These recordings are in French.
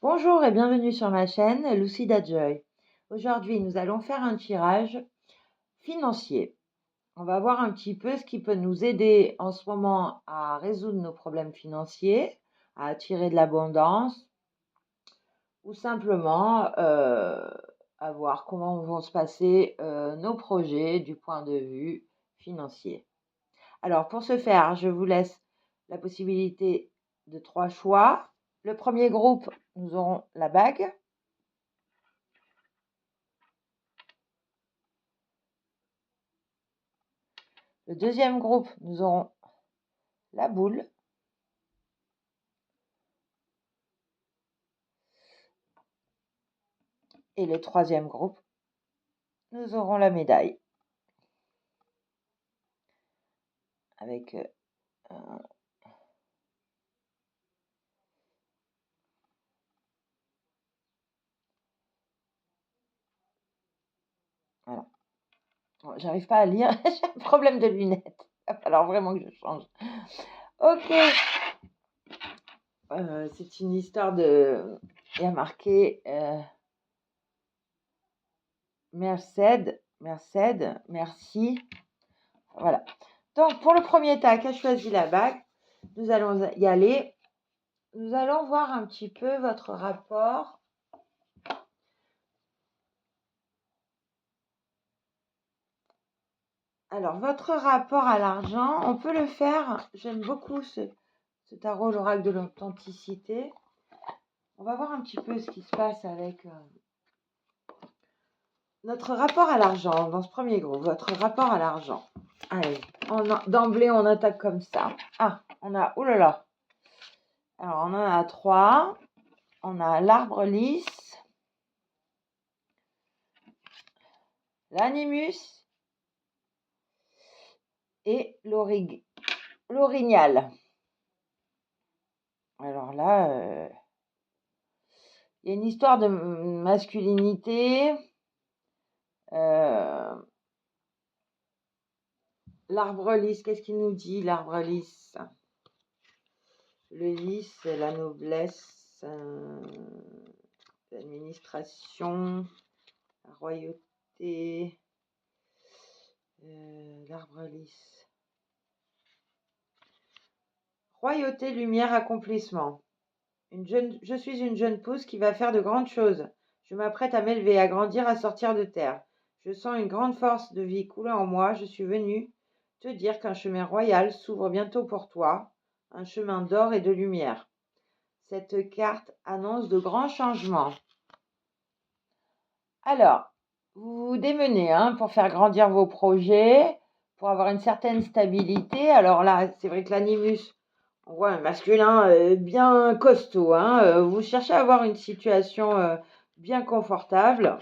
Bonjour et bienvenue sur ma chaîne Lucida Joy. Aujourd'hui, nous allons faire un tirage financier. On va voir un petit peu ce qui peut nous aider en ce moment à résoudre nos problèmes financiers, à attirer de l'abondance ou simplement à voir comment vont se passer nos projets du point de vue financier. Alors, pour ce faire, je vous laisse la possibilité de 3 choix. Le premier groupe, nous aurons la bague. Le deuxième groupe, nous aurons la boule. Et le troisième groupe, nous aurons la médaille. Avec voilà. Bon, j'arrive pas à lire, j'ai un problème de lunettes. Il va falloir vraiment que je change. Ok. C'est une histoire de... Il y a marqué Merced, merci. Voilà. Donc, pour le premier tas qui a choisi la bague, nous allons y aller. Nous allons voir un petit peu votre rapport. Alors, votre rapport à l'argent, on peut le faire. J'aime beaucoup ce tarot, l'oracle de l'authenticité. On va voir un petit peu ce qui se passe avec notre rapport à l'argent dans ce premier groupe. Votre rapport à l'argent. Allez, d'emblée, on attaque comme ça. Ah, on a, oh là là. Alors, on en a 3. On a l'arbre lisse, l'animus et l'orignal. Alors là, il y a une histoire de masculinité. L'arbre lisse, qu'est-ce qu'il nous dit, l'arbre lisse? Le lisse, c'est la noblesse, l'administration, la royauté, l'arbre lisse. Royauté, lumière, accomplissement. Je suis une jeune pousse qui va faire de grandes choses. Je m'apprête à m'élever, à grandir, à sortir de terre. Je sens une grande force de vie couler en moi. Je suis venue te dire qu'un chemin royal s'ouvre bientôt pour toi, un chemin d'or et de lumière. Cette carte annonce de grands changements. Alors, vous vous démenez pour faire grandir vos projets, pour avoir une certaine stabilité. Alors là, c'est vrai que l'animus, on voit un masculin bien costaud. Vous cherchez à avoir une situation bien confortable.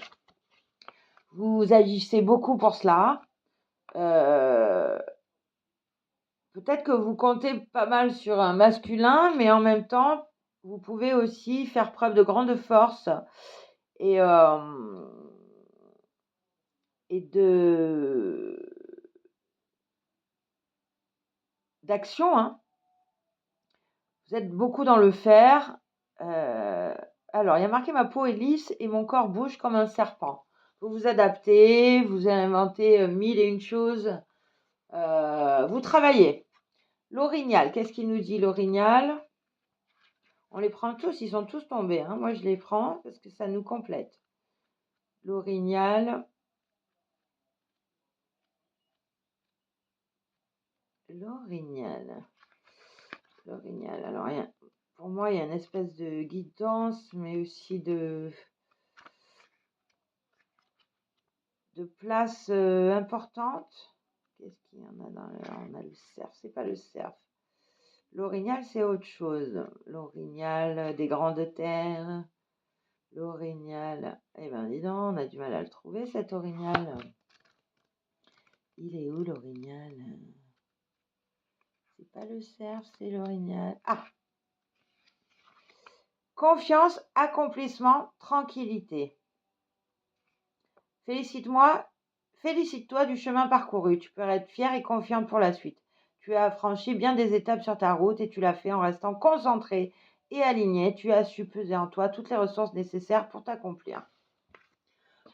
Vous agissez beaucoup pour cela. Peut-être que vous comptez pas mal sur un masculin, mais en même temps, vous pouvez aussi faire preuve de grande force et d'action. Vous êtes beaucoup dans le faire. Alors, il y a marqué « Ma peau est lisse et mon corps bouge comme un serpent ». Vous vous adaptez, vous inventez 1001 choses. Vous travaillez. L'orignal, qu'est-ce qu'il nous dit, l'orignal? On les prend tous, ils sont tous tombés. Moi, je les prends parce que ça nous complète. L'orignal. L'orignal. Alors, pour moi, il y a une espèce de guidance, mais aussi de place importante. Qu'est-ce qu'il y en a on a le cerf, c'est pas le cerf. L'orignal, c'est autre chose. L'orignal des grandes terres. L'orignal, eh ben dis donc, on a du mal à le trouver cet orignal. Il est où l'orignal? C'est pas le cerf, c'est l'orignal. Ah! Confiance, accomplissement, tranquillité. Félicite-toi du chemin parcouru. Tu peux être fier et confiant pour la suite. Tu as franchi bien des étapes sur ta route et tu l'as fait en restant concentré et aligné. Tu as su peser en toi toutes les ressources nécessaires pour t'accomplir.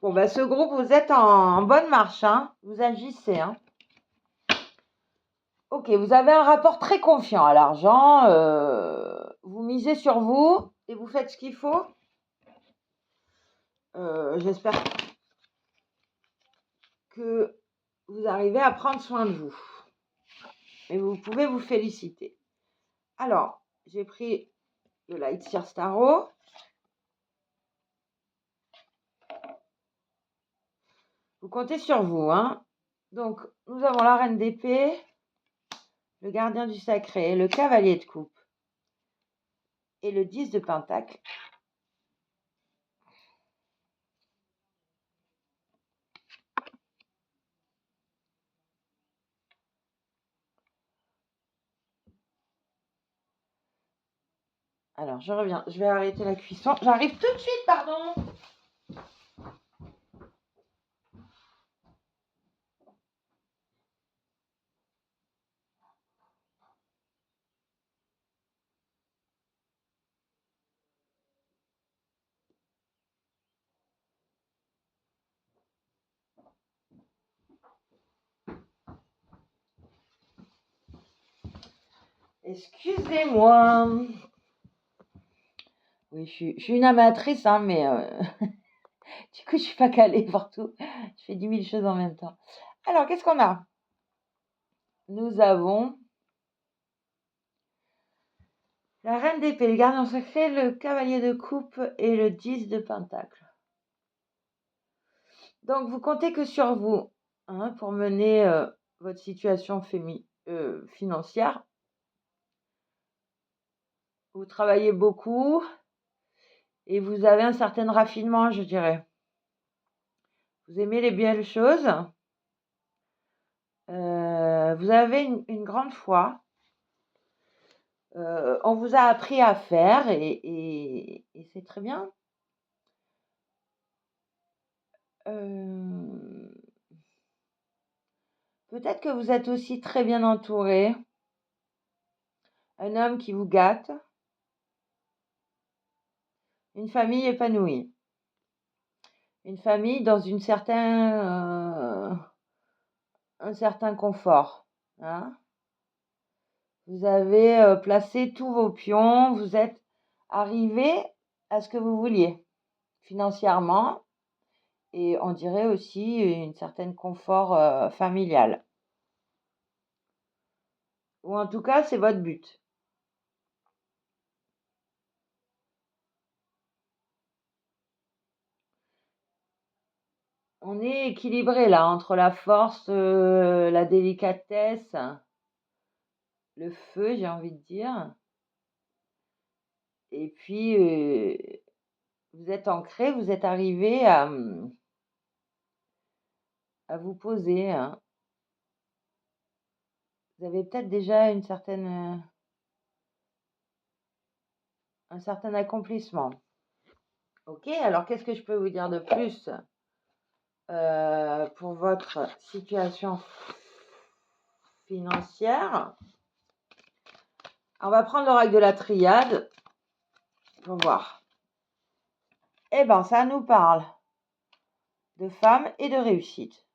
Bon, ben, ce groupe, vous êtes en bonne marche, hein. Vous agissez, hein. Ok, vous avez un rapport très confiant à l'argent. Vous misez sur vous et vous faites ce qu'il faut. J'espère que vous arrivez à prendre soin de vous. Et vous pouvez vous féliciter. Alors, j'ai pris le Light Seer Tarot. Vous comptez sur vous, hein. Donc, nous avons la Reine d'épée, le Gardien du Sacré, le Cavalier de coupe et le 10 de Pentacle. Alors, je reviens. Je vais arrêter la cuisson. J'arrive tout de suite, pardon. Excusez-moi. Oui, je suis une amatrice, hein, mais du coup, je suis pas calée partout. Je fais 10 000 choses en même temps. Alors, qu'est-ce qu'on a? Nous avons la Reine d'épée, le Gardien secret, le Cavalier de coupe et le 10 de Pentacle. Donc, vous comptez que sur vous, hein, pour mener votre situation financière. Vous travaillez beaucoup et vous avez un certain raffinement, je dirais. Vous aimez les belles choses. Vous avez une grande foi. On vous a appris à faire et c'est très bien. Peut-être que vous êtes aussi très bien entouré. Un homme qui vous gâte. Une famille épanouie. Une famille dans un certain confort. Hein. Vous avez placé tous vos pions. Vous êtes arrivé à ce que vous vouliez financièrement. Et on dirait aussi une certaine confort familial. Ou en tout cas, c'est votre but. On est équilibré là entre la force, la délicatesse, le feu, j'ai envie de dire. Et puis, vous êtes ancré, vous êtes arrivé à vous poser. Hein. Vous avez peut-être déjà un certain accomplissement. Ok, alors qu'est-ce que je peux vous dire de plus pour votre situation financière? On va prendre l'oracle de la triade pour voir. Eh bien, ça nous parle de femmes et de réussite.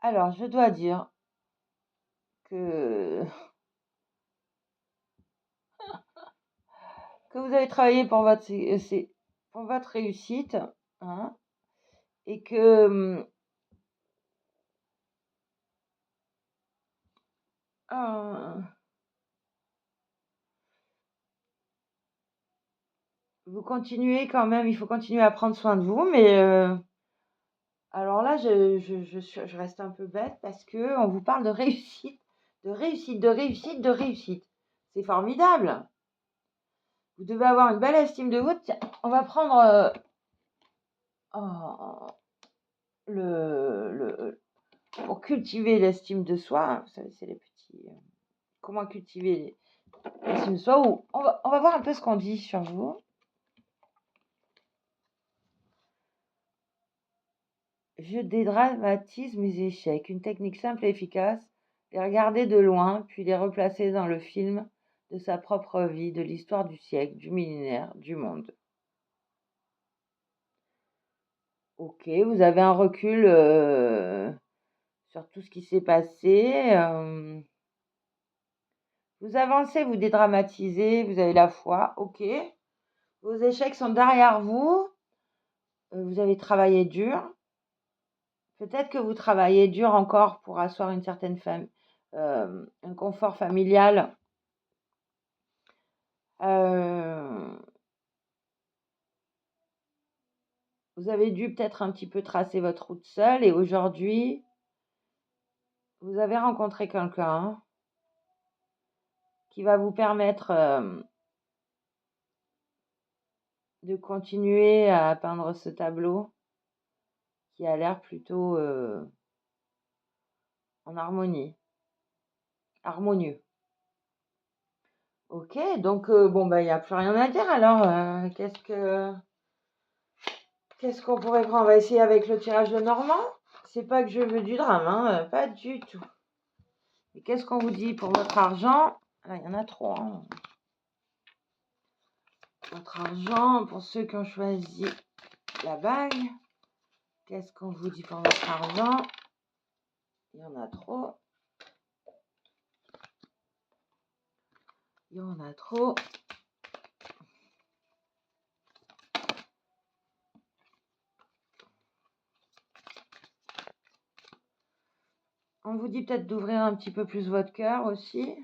Alors, je dois dire que vous avez travaillé pour votre réussite, hein, et que vous continuez quand même, il faut continuer à prendre soin de vous, mais alors là, je reste un peu bête parce que on vous parle de réussite, de réussite, de réussite, de réussite. C'est formidable. Vous devez avoir une belle estime de vous. Tiens, on va prendre pour cultiver l'estime de soi. Hein, vous savez, c'est les petits. Comment cultiver l'estime de soi. Ou on va voir un peu ce qu'on dit sur vous. Je dédramatise mes échecs. Une technique simple et efficace les regarder de loin, puis les replacer dans le film de sa propre vie, de l'histoire du siècle, du millénaire, du monde. Ok, vous avez un recul sur tout ce qui s'est passé. Vous avancez, vous dédramatisez, vous avez la foi. Ok, vos échecs sont derrière vous. Vous avez travaillé dur. Peut-être que vous travaillez dur encore pour asseoir une certaine un confort familial. Vous avez dû peut-être un petit peu tracer votre route seule et aujourd'hui, vous avez rencontré quelqu'un qui va vous permettre de continuer à peindre ce tableau qui a l'air plutôt en harmonieux. Ok, donc bon, il n'y a plus rien à dire alors. Qu'est-ce qu'on pourrait prendre? On va essayer avec le tirage de Normand. C'est pas que je veux du drame, hein, pas du tout. Et qu'est-ce qu'on vous dit pour votre argent? Là, il y en a trop. Hein. Votre argent, pour ceux qui ont choisi la bague. Qu'est-ce qu'on vous dit pour votre argent? Il y en a trop. Il y en a trop. On vous dit peut-être d'ouvrir un petit peu plus votre cœur aussi.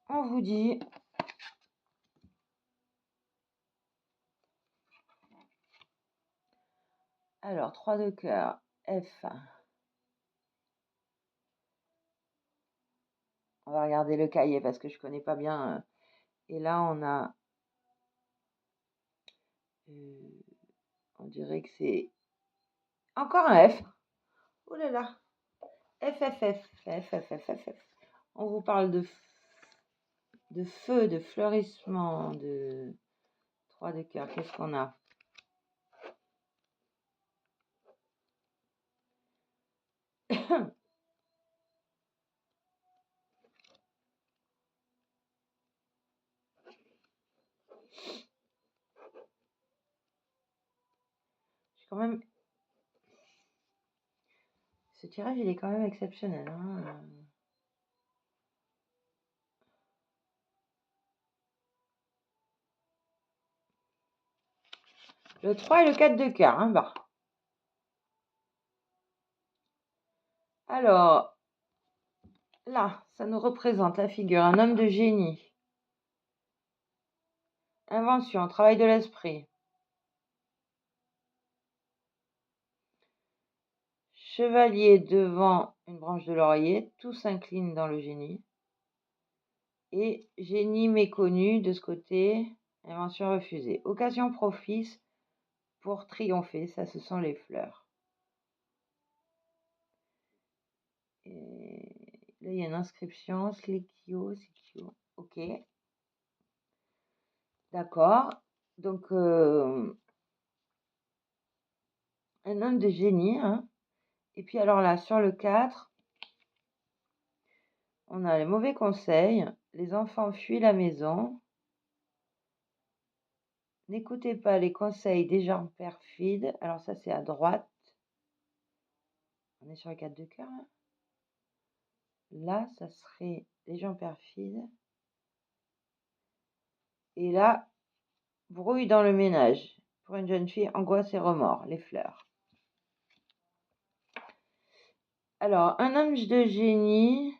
On vous dit alors 3 de cœur, F. On va regarder le cahier parce que je connais pas bien. Et là, on a on dirait que c'est encore un F. Oh là là. F, F, F, F, F, F, F, F. On vous parle de feu, de fleurissement, de 3 de cœur. Qu'est-ce qu'on a? Quand même, ce tirage, il est quand même exceptionnel. Hein. Le 3 et le 4 de cœur. Hein, bah. Alors, là, ça nous représente la figure, un homme de génie. Invention, travail de l'esprit. Chevalier devant une branche de laurier, tout s'incline dans le génie. Et génie méconnu de ce côté, invention refusée. Occasion propice pour triompher, ça ce sont les fleurs. Et là, il y a une inscription, Slikio, ok. D'accord. Donc, un homme de génie. Hein. Et puis alors là, sur le 4, on a les mauvais conseils. Les enfants fuient la maison. N'écoutez pas les conseils des gens perfides. Alors ça, c'est à droite. On est sur le 4 de cœur. Hein. Là, ça serait les gens perfides. Et là, brouille dans le ménage. Pour une jeune fille, angoisse et remords, les fleurs. Alors, un homme de génie,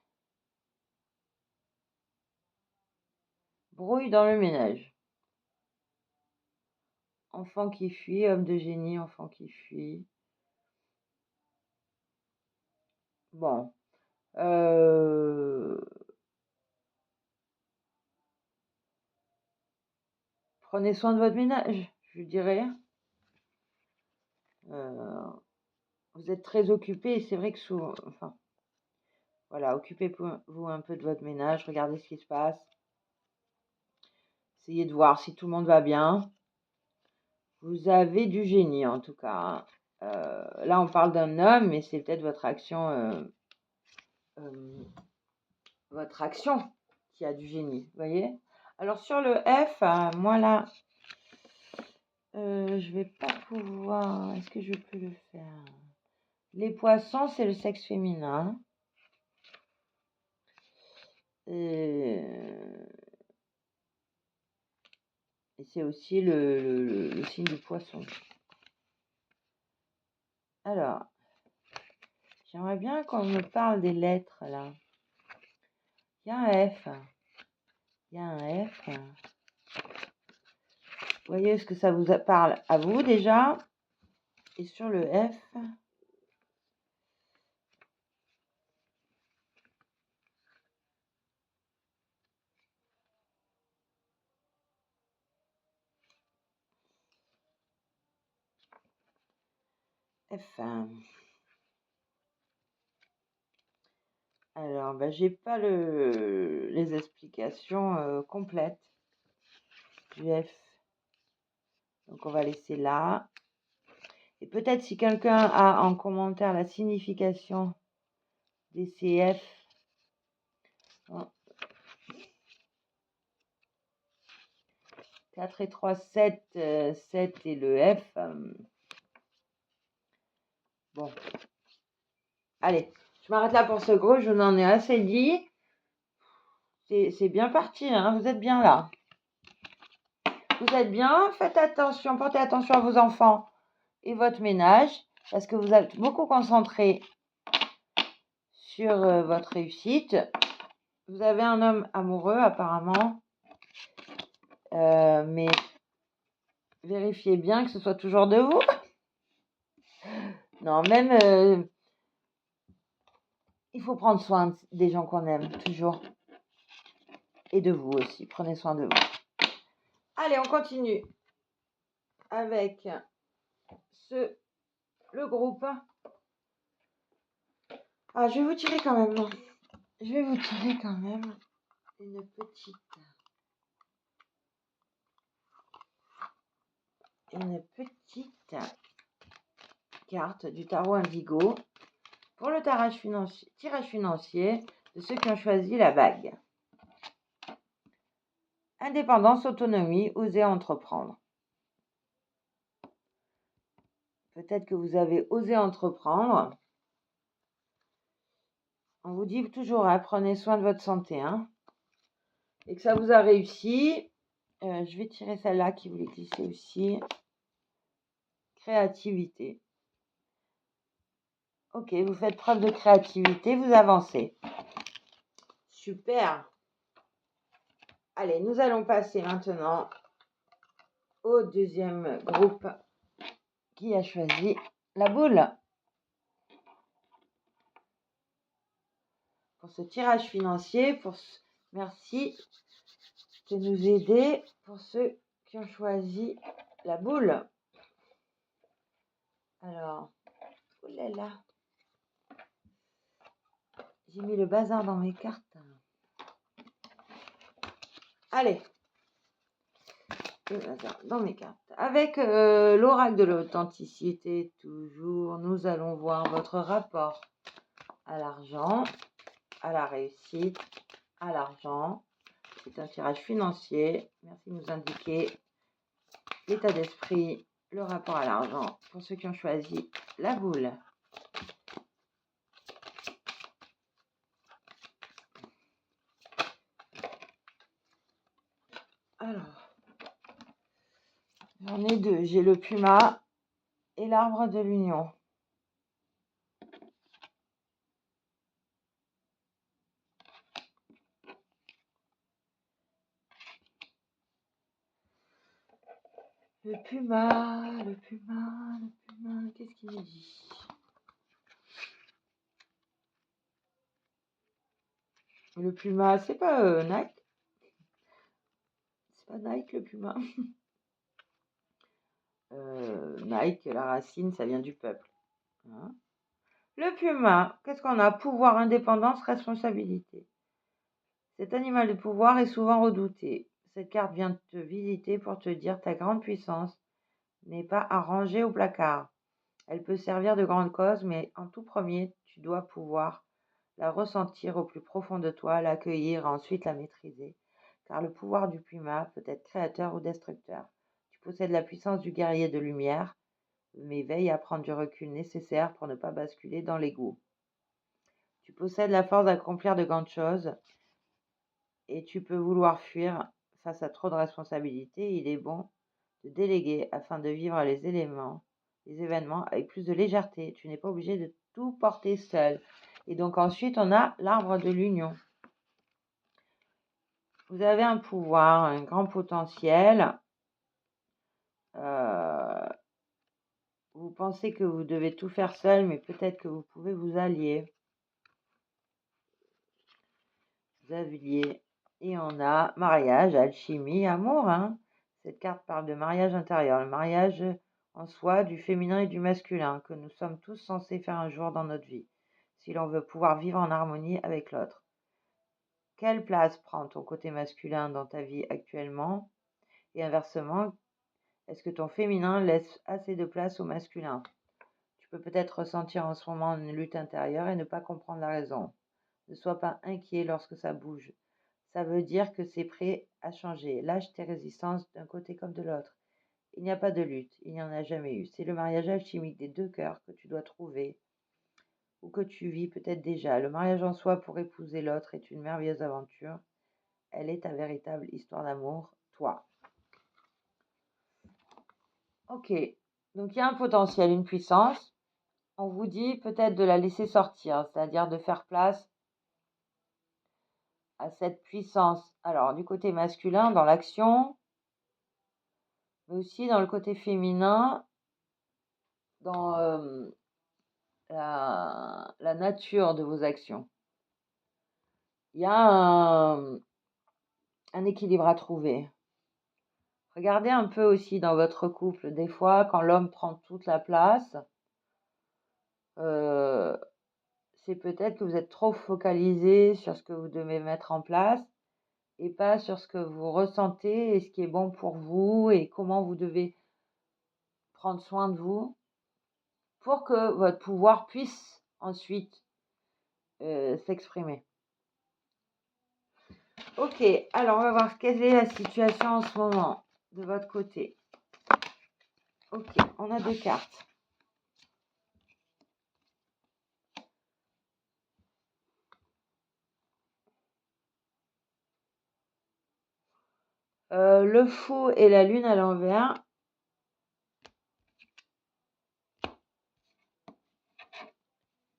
brouille dans le ménage. Enfant qui fuit, homme de génie, enfant qui fuit. Bon. Prenez soin de votre ménage, je dirais. Vous êtes très occupé et c'est vrai que souvent, enfin, voilà, occupez-vous un peu de votre ménage, regardez ce qui se passe. Essayez de voir si tout le monde va bien. Vous avez du génie en tout cas, hein. Là, on parle d'un homme, mais c'est peut-être votre action qui a du génie, vous voyez. Alors sur le F, moi là, je vais pas pouvoir. Est-ce que je peux le faire? Les poissons, c'est le sexe féminin. Et c'est aussi le signe du poisson. Alors, j'aimerais bien qu'on me parle des lettres là. Il y a un F. Il y a un F. Vous voyez ce que ça vous parle à vous déjà? Et sur le F, F1. Alors, ben, j'ai pas les explications complètes du F. Donc, on va laisser là. Et peut-être si quelqu'un a en commentaire la signification des CF. Bon. 4 et 3, 7, 7 et le F. Bon. Allez, je m'arrête là pour ce gros, je vous en ai assez dit. C'est bien parti, hein, vous êtes bien là. Vous êtes bien, faites attention, portez attention à vos enfants et votre ménage, parce que vous êtes beaucoup concentré sur votre réussite. Vous avez un homme amoureux apparemment, mais vérifiez bien que ce soit toujours de vous. Non, même, il faut prendre soin des gens qu'on aime, toujours. Et de vous aussi, prenez soin de vous. Allez, on continue avec le groupe. Ah, je vais vous tirer quand même. Non. Je vais vous tirer quand même une petite carte du tarot indigo pour le tirage financier de ceux qui ont choisi la bague. Indépendance, autonomie, oser entreprendre. Peut-être que vous avez osé entreprendre. On vous dit toujours, prenez soin de votre santé, hein, et que ça vous a réussi. Je vais tirer celle-là qui voulait glisser aussi. Créativité. Ok, vous faites preuve de créativité, vous avancez. Super. Allez, nous allons passer maintenant au deuxième groupe qui a choisi la boule. Pour ce tirage financier, merci de nous aider pour ceux qui ont choisi la boule. Alors, oulala, j'ai mis le bazar dans mes cartes. Allez, le bazar dans mes cartes. Avec l'oracle de l'authenticité, toujours, nous allons voir votre rapport à l'argent, à la réussite, à l'argent. C'est un tirage financier. Merci de nous indiquer l'état d'esprit, le rapport à l'argent pour ceux qui ont choisi la boule. Alors, j'en ai deux. J'ai le puma et l'arbre de l'union. Le puma, qu'est-ce qu'il me dit? Le puma, c'est pas Nike. C'est pas Nike le puma. Nike, la racine, ça vient du peuple. Hein. Le puma, qu'est-ce qu'on a? Pouvoir, indépendance, responsabilité. Cet animal de pouvoir est souvent redouté. Cette carte vient te visiter pour te dire ta grande puissance n'est pas à ranger au placard. Elle peut servir de grande cause, mais en tout premier, tu dois pouvoir la ressentir au plus profond de toi, l'accueillir et ensuite la maîtriser. Car le pouvoir du puma peut être créateur ou destructeur. Tu possèdes la puissance du guerrier de lumière, mais veille à prendre du recul nécessaire pour ne pas basculer dans l'égout. Tu possèdes la force d'accomplir de grandes choses et tu peux vouloir fuir face à trop de responsabilités. Il est bon de déléguer afin de vivre les événements avec plus de légèreté. Tu n'es pas obligé de tout porter seul. Et donc ensuite, on a l'arbre de l'union. Vous avez un pouvoir, un grand potentiel. Vous pensez que vous devez tout faire seul, mais peut-être que vous pouvez vous allier. Vous alliez. Et on a mariage, alchimie, amour. Cette carte parle de mariage intérieur. Le mariage en soi, du féminin et du masculin, que nous sommes tous censés faire un jour dans notre vie, si l'on veut pouvoir vivre en harmonie avec l'autre. Quelle place prend ton côté masculin dans ta vie actuellement? Et inversement, est-ce que ton féminin laisse assez de place au masculin? Tu peux peut-être ressentir en ce moment une lutte intérieure et ne pas comprendre la raison. Ne sois pas inquiet lorsque ça bouge. Ça veut dire que c'est prêt à changer. Lâche tes résistances d'un côté comme de l'autre. Il n'y a pas de lutte, il n'y en a jamais eu. C'est le mariage alchimique des deux cœurs que tu dois trouver ou que tu vis peut-être déjà. Le mariage en soi pour épouser l'autre est une merveilleuse aventure. Elle est ta véritable histoire d'amour, toi. Ok, donc il y a un potentiel, une puissance. On vous dit peut-être de la laisser sortir, c'est-à-dire de faire place à cette puissance. Alors, du côté masculin, dans l'action, mais aussi dans le côté féminin, dans la nature de vos actions. Il y a un équilibre à trouver. Regardez un peu aussi dans votre couple. Des fois, quand l'homme prend toute la place, c'est peut-être que vous êtes trop focalisé sur ce que vous devez mettre en place et pas sur ce que vous ressentez et ce qui est bon pour vous et comment vous devez prendre soin de vous pour que votre pouvoir puisse ensuite s'exprimer. Ok, alors on va voir quelle est la situation en ce moment de votre côté. Ok, on a deux cartes. Le fou et la lune à l'envers.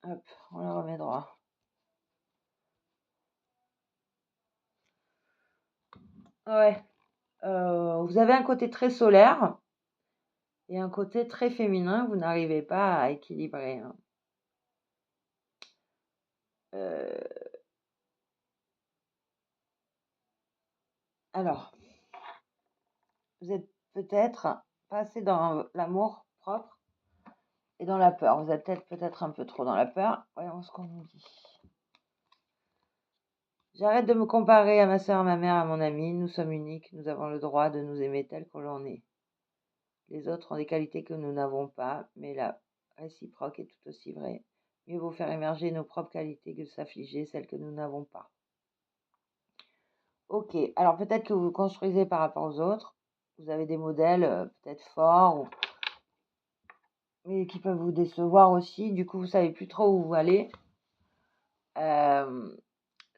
Hop, on la remet droit. Ouais. Vous avez un côté très solaire et un côté très féminin. Vous n'arrivez pas à équilibrer. Alors, vous êtes peut-être passé dans l'amour propre et dans la peur. Vous êtes peut-être un peu trop dans la peur. Voyons ce qu'on nous dit. J'arrête de me comparer à ma soeur, à ma mère, à mon ami. Nous sommes uniques. Nous avons le droit de nous aimer tel que l'on est. Les autres ont des qualités que nous n'avons pas, mais la réciproque est tout aussi vraie. Mieux vaut faire émerger nos propres qualités que de s'affliger celles que nous n'avons pas. Ok, alors peut-être que vous vous construisez par rapport aux autres. Vous avez des modèles peut-être forts, mais qui peuvent vous décevoir aussi. Du coup, vous ne savez plus trop où vous allez.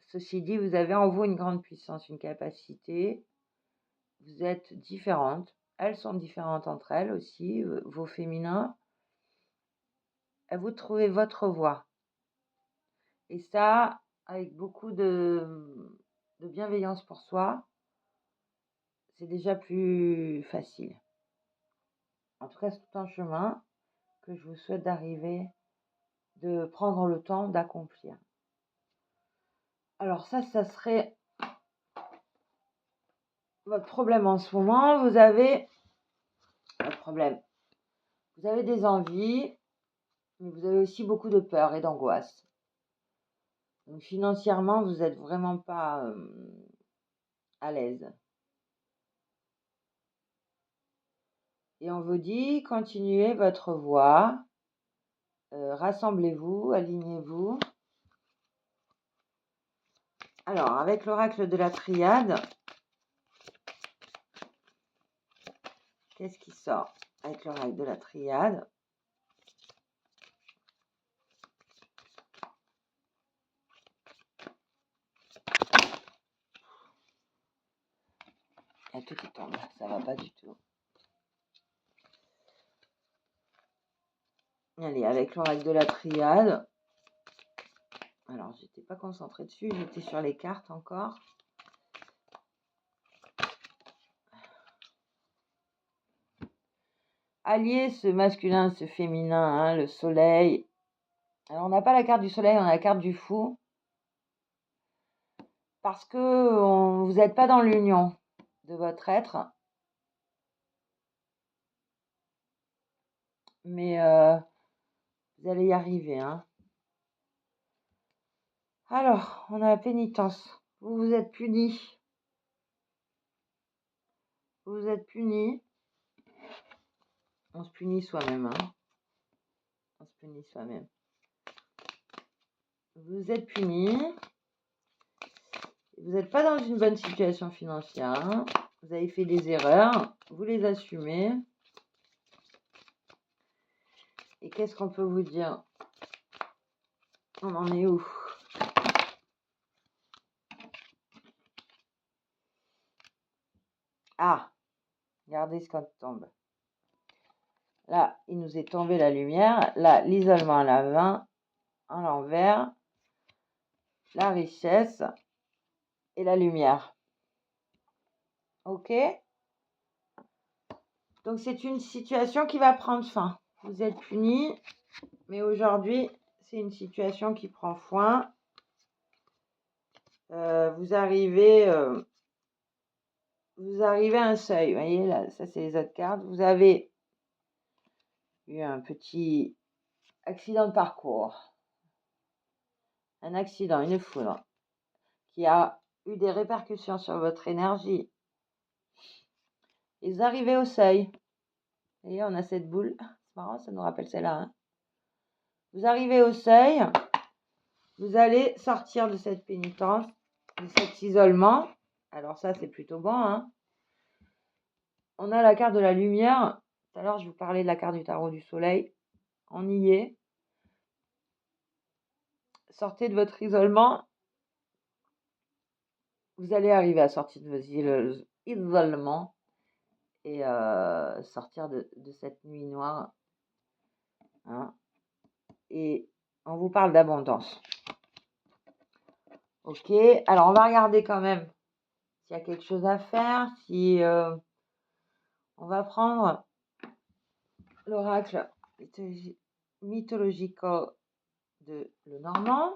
Ceci dit, vous avez en vous une grande puissance, une capacité. Vous êtes différentes. Elles sont différentes entre elles aussi, vos féminins. Vous trouvez votre voie. Et ça, avec beaucoup de bienveillance pour soi, c'est déjà plus facile. En tout cas, c'est tout un chemin que je vous souhaite d'arriver, de prendre le temps d'accomplir. Alors ça serait votre problème en ce moment. Vous avez un problème. Vous avez des envies, mais vous avez aussi beaucoup de peur et d'angoisse. Donc financièrement, vous n'êtes vraiment pas à l'aise. Et on vous dit, continuez votre voie, rassemblez-vous, alignez-vous. Alors, avec l'oracle de la triade, qu'est-ce qui sort avec l'oracle de la triade? Il y a tout qui tombe, ça va pas du tout. Allez, avec l'oracle de la triade. Alors, j'étais pas concentrée dessus, j'étais sur les cartes encore. Allier ce masculin, ce féminin, hein, le soleil. Alors, on n'a pas la carte du soleil, on a la carte du fou. Parce que vous n'êtes pas dans l'union de votre être. Mais vous allez y arriver, hein. Alors, on a la pénitence. Vous vous êtes puni. Vous vous êtes puni. On se punit soi-même, hein. On se punit soi-même. Vous êtes puni. Vous n'êtes pas dans une bonne situation financière, hein. Vous avez fait des erreurs. Vous les assumez. Et qu'est-ce qu'on peut vous dire? On en est où? Ah, regardez ce qu'on tombe. Là, il nous est tombé la lumière. Là, l'isolement à la 20, à l'envers, la richesse et la lumière. Ok? Donc, c'est une situation qui va prendre fin. Vous êtes punis, mais aujourd'hui, c'est une situation qui prend fin. Vous arrivez à un seuil. Vous voyez, là, ça, c'est les autres cartes. Vous avez eu un petit accident de parcours. Un accident, une foudre, qui a eu des répercussions sur votre énergie. Et vous arrivez au seuil. Vous voyez, on a cette boule. C'est marrant, ça nous rappelle celle-là, hein. Vous arrivez au seuil. Vous allez sortir de cette pénitence, de cet isolement. Alors ça, c'est plutôt bon, hein. On a la carte de la lumière. Tout à l'heure, je vous parlais de la carte du tarot du soleil. On y est. Sortez de votre isolement. Vous allez arriver à sortir de vos isolements et sortir de cette nuit noire, hein. Et on vous parle d'abondance. Ok, alors on va regarder quand même s'il y a quelque chose à faire. Si on va prendre l'oracle mythological de Lenormand.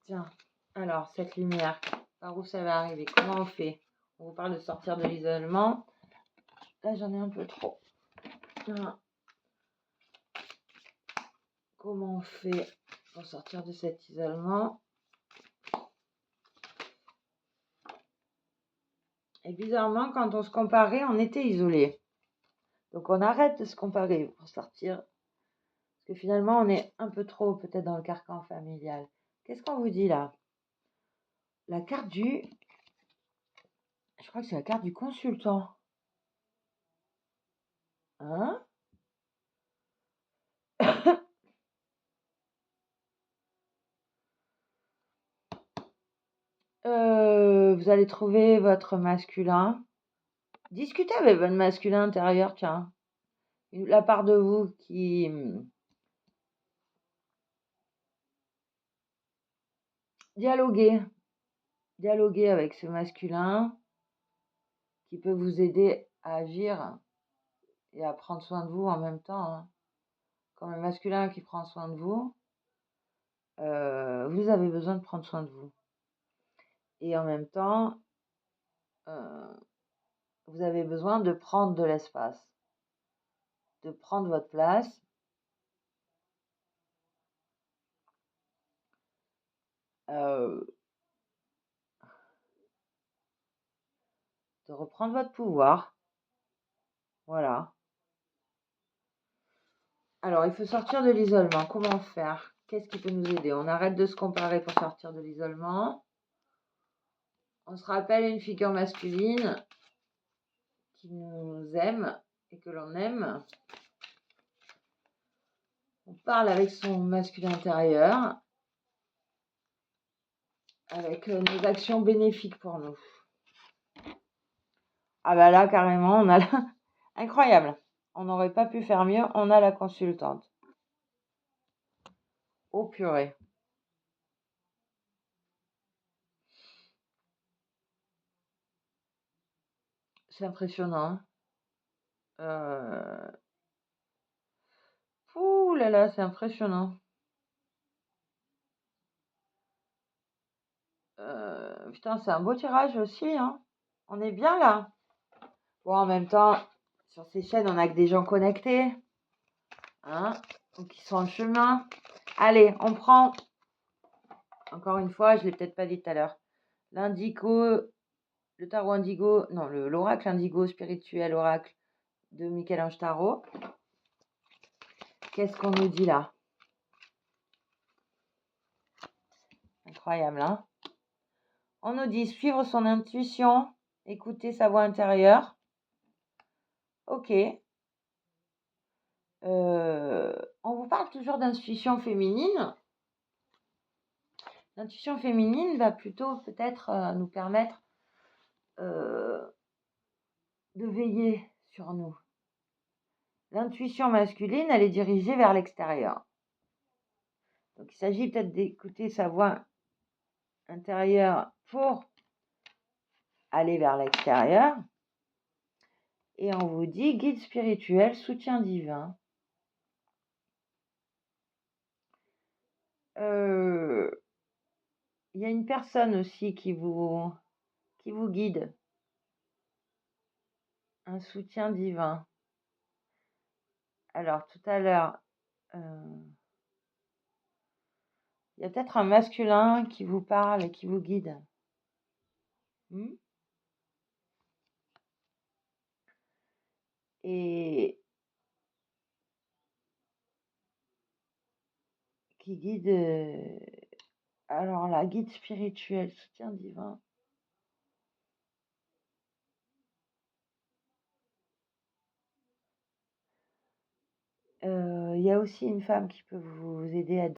Tiens, alors cette lumière, par où ça va arriver? Comment on fait? On vous parle de sortir de l'isolement. Là, j'en ai un peu trop. Tiens. Comment on fait pour sortir de cet isolement? Et bizarrement, quand on se comparait, on était isolé. Donc on arrête de se comparer pour sortir. Parce que finalement, on est un peu trop peut-être dans le carcan familial. Qu'est-ce qu'on vous dit là? La carte du... Je crois que c'est la carte du consultant. Hein? Vous allez trouver votre masculin. Discutez avec votre masculin intérieur, tiens. La part de vous qui... Dialoguez avec ce masculin qui peut vous aider à agir et à prendre soin de vous en même temps, hein. Comme le masculin qui prend soin de vous, vous avez besoin de prendre soin de vous. Et en même temps, vous avez besoin de prendre de l'espace, de prendre votre place. De reprendre votre pouvoir. Voilà. Alors, il faut sortir de l'isolement. Comment faire? Qu'est-ce qui peut nous aider? On arrête de se comparer pour sortir de l'isolement. On se rappelle une figure masculine qui nous aime et que l'on aime. On parle avec son masculin intérieur, avec nos actions bénéfiques pour nous. Ah bah là, carrément, on a incroyable. On n'aurait pas pu faire mieux. On a la consultante. Oh purée. C'est impressionnant. Ouh là là, c'est impressionnant. Putain, c'est un beau tirage aussi, hein. On est bien là. Bon, en même temps, sur ces chaînes, on n'a que des gens connectés. Hein, donc ils sont en chemin. Allez, on prend. Encore une fois, je ne l'ai peut-être pas dit tout à l'heure. L'indigo, le tarot indigo, non, l'oracle indigo spirituel, oracle de Michel-Ange Tarot. Qu'est-ce qu'on nous dit là? Incroyable, hein? On nous dit suivre son intuition, écouter sa voix intérieure. Ok. On vous parle toujours d'intuition féminine. L'intuition féminine va plutôt peut-être nous permettre de veiller sur nous. L'intuition masculine, elle est dirigée vers l'extérieur. Donc il s'agit peut-être d'écouter sa voix intérieure pour aller vers l'extérieur. Et on vous dit guide spirituel, soutien divin. Il y a une personne aussi qui vous guide. Un soutien divin. Alors tout à l'heure, il y a peut-être un masculin qui vous parle et qui vous guide. Et qui guide, alors là, guide spirituel, soutien divin. Il y a aussi une femme qui peut vous aider à